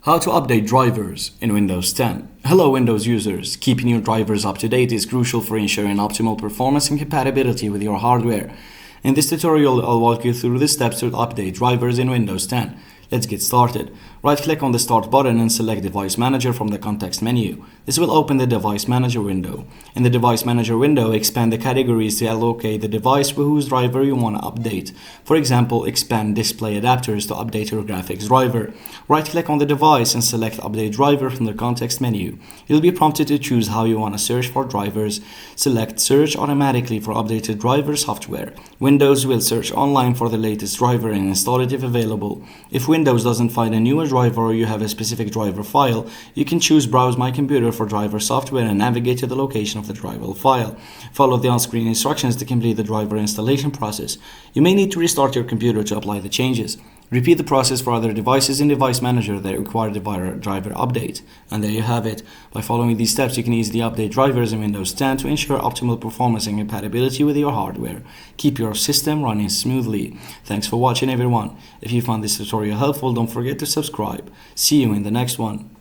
How to update drivers in Windows 10. Hello Windows users, keeping your drivers up to date is crucial for ensuring optimal performance and compatibility with your hardware. In this tutorial, I'll walk you through the steps to update drivers in Windows 10. Let's get started. Right-click on the Start button and select Device Manager from the context menu. This will open the Device Manager window. In the Device Manager window, expand the categories to allocate the device for whose driver you want to update. For example, expand Display Adapters to update your graphics driver. Right-click on the device and select Update Driver from the context menu. You'll be prompted to choose how you want to search for drivers. Select Search automatically for updated driver software. Windows will search online for the latest driver and install it if available. If Windows doesn't find a newer driver or you have a specific driver file, you can choose Browse My Computer for driver software and navigate to the location of the driver file. Follow the on-screen instructions to complete the driver installation process. You may need to restart your computer to apply the changes. Repeat the process for other devices in Device Manager that require the driver update. And there you have it. By following these steps, you can easily update drivers in Windows 10 to ensure optimal performance and compatibility with your hardware. Keep your system running smoothly. Thanks for watching, everyone. If you found this tutorial helpful, don't forget to subscribe. See you in the next one.